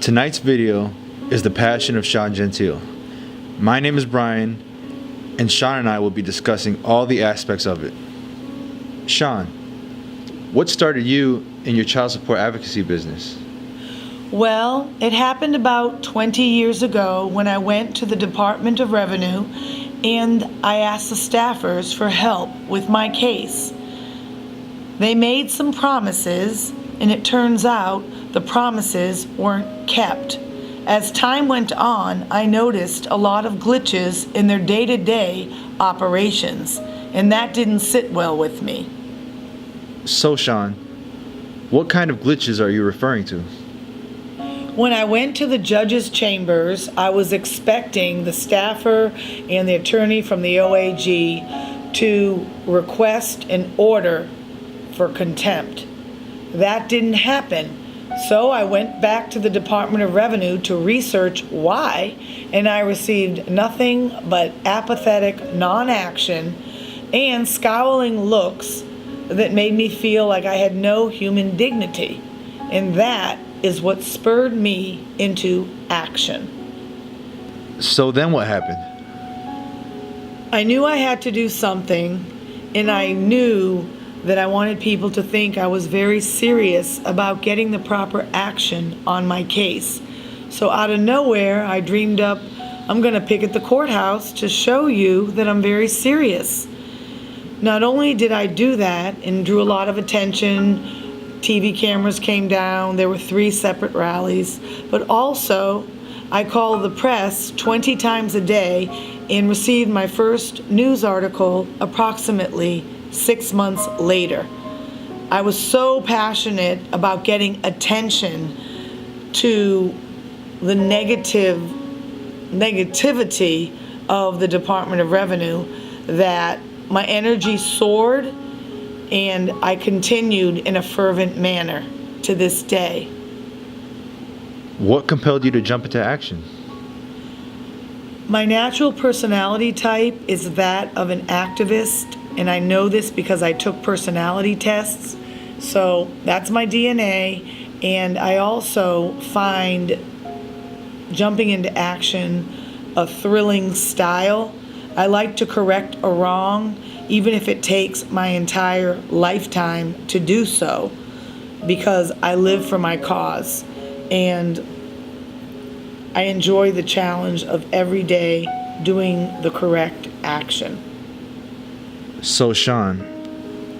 Tonight's video is the passion of Sean Gentile. My name is Brian, and Sean and I will be discussing all the aspects of it. Sean, what started you in your child support advocacy business? Well, it happened about 20 years ago when I went to the Department of Revenue and I asked the staffers for help with my case. They made some promises, and it turns out the promises weren't kept. As time went on, I noticed a lot of glitches in their day-to-day operations, and that didn't sit well with me. So, Sean, what kind of glitches are you referring to? When I went to the judge's chambers, I was expecting the staffer and the attorney from the OAG to request an order for contempt. That didn't happen. So I went back to the Department of Revenue to research why, and I received nothing but apathetic non-action and scowling looks that made me feel like I had no human dignity. And that is what spurred me into action. So then what happened? I knew I had to do something, and I knew that I wanted people to think I was very serious about getting the proper action on my case. So out of nowhere, I dreamed up, I'm gonna picket the courthouse to show you that I'm very serious. Not only did I do that and drew a lot of attention, TV cameras came down, there were 3 separate rallies, but also I called the press 20 times a day and received my first news article approximately 6 months later. I was so passionate about getting attention to the negativity of the Department of Revenue that my energy soared, and I continued in a fervent manner to this day. What compelled you to jump into action? My natural personality type is that of an activist, and I know this because I took personality tests. So that's my DNA, and I also find jumping into action a thrilling style. I like to correct a wrong, even if it takes my entire lifetime to do so, because I live for my cause, and I enjoy the challenge of every day doing the correct action. So, Sean,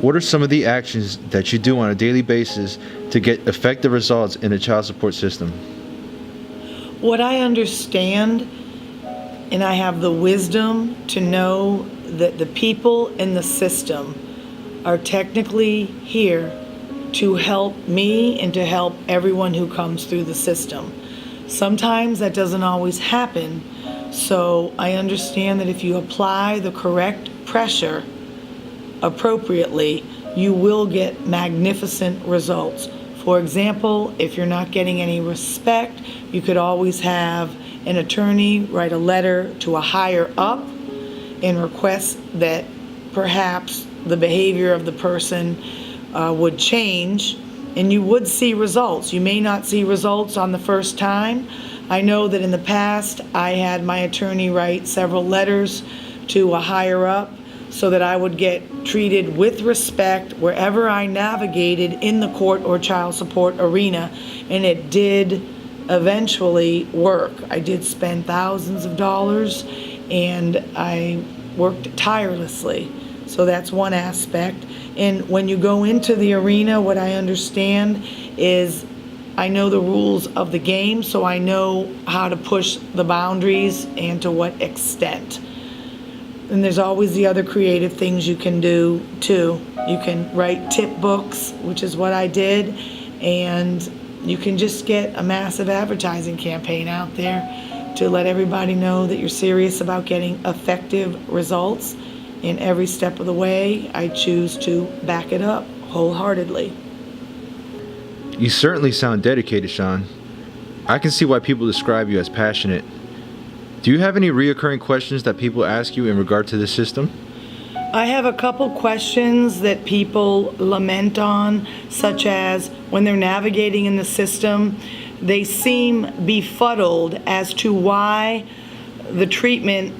what are some of the actions that you do on a daily basis to get effective results in the child support system? What I understand, and I have the wisdom to know that the people in the system are technically here to help me and to help everyone who comes through the system. Sometimes that doesn't always happen, so I understand that if you apply the correct pressure appropriately, you will get magnificent results. For example, if you're not getting any respect, you could always have an attorney write a letter to a higher up and request that perhaps the behavior of the person would change, and you would see results. You may not see results on the first time. I know that in the past I had my attorney write several letters to a higher up so that I would get treated with respect wherever I navigated in the court or child support arena, and it did eventually work. I did spend thousands of dollars, and I worked tirelessly. So that's one aspect. And when you go into the arena, what I understand is I know the rules of the game, so I know how to push the boundaries and to what extent. And there's always the other creative things you can do too. You can write tip books, which is what I did, and you can just get a massive advertising campaign out there to let everybody know that you're serious about getting effective results. And every step of the way, I choose to back it up wholeheartedly. You certainly sound dedicated, Sean. I can see why people describe you as passionate. Do you have any reoccurring questions that people ask you in regard to the system? I have a couple questions that people lament on, such as when they're navigating in the system, they seem befuddled as to why the treatment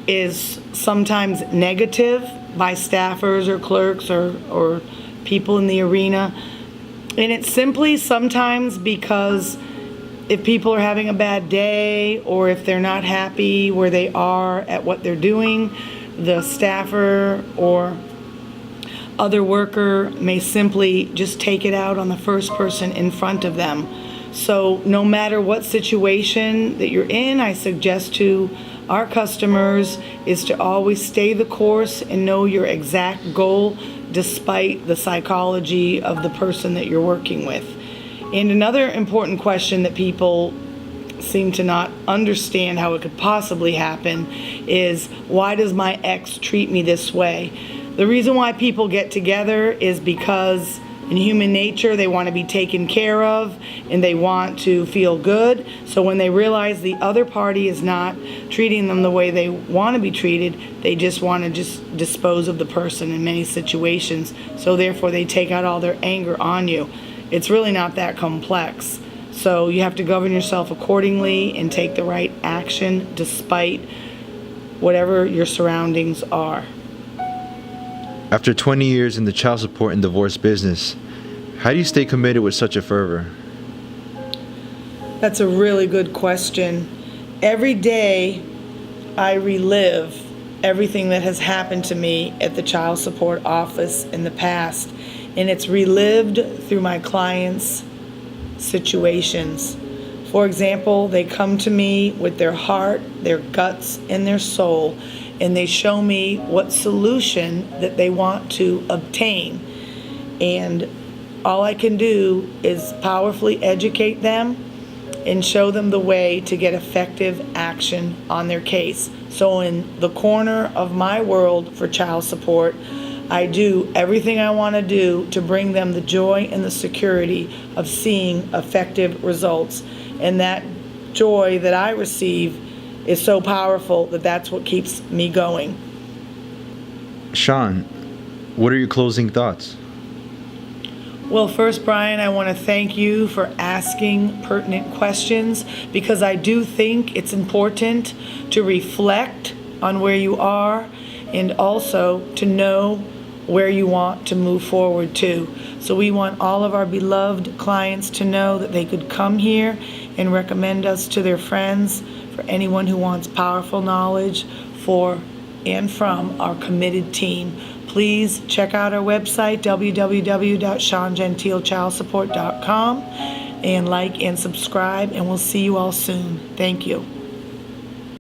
is sometimes negative by staffers or clerks or people in the arena. And it's simply sometimes because if people are having a bad day or if they're not happy where they are at what they're doing, the staffer or other worker may simply just take it out on the first person in front of them. So no matter what situation that you're in, I suggest to our customers is to always stay the course and know your exact goal despite the psychology of the person that you're working with. And another important question that people seem to not understand how it could possibly happen is, why does my ex treat me this way? The reason why people get together is because in human nature they want to be taken care of and they want to feel good. So when they realize the other party is not treating them the way they want to be treated, they just want to just dispose of the person in many situations. So therefore they take out all their anger on you. It's really not that complex. So you have to govern yourself accordingly and take the right action despite whatever your surroundings are. After 20 years in the child support and divorce business, how do you stay committed with such a fervor? That's a really good question. Every day I relive everything that has happened to me at the child support office in the past, and it's relived through my clients' situations. For example, they come to me with their heart, their guts, and their soul, and they show me what solution that they want to obtain. And all I can do is powerfully educate them and show them the way to get effective action on their case. So in the corner of my world for child support, I do everything I want to do to bring them the joy and the security of seeing effective results. And that joy that I receive is so powerful that that's what keeps me going. Sean, what are your closing thoughts? Well, first, Brian, I want to thank you for asking pertinent questions, because I do think it's important to reflect on where you are and also to know where you want to move forward to. So we want all of our beloved clients to know that they could come here and recommend us to their friends, for anyone who wants powerful knowledge for and from our committed team. Please check out our website, www.SeanGentileChildSupport.com, and like and subscribe, and we'll see you all soon. Thank you.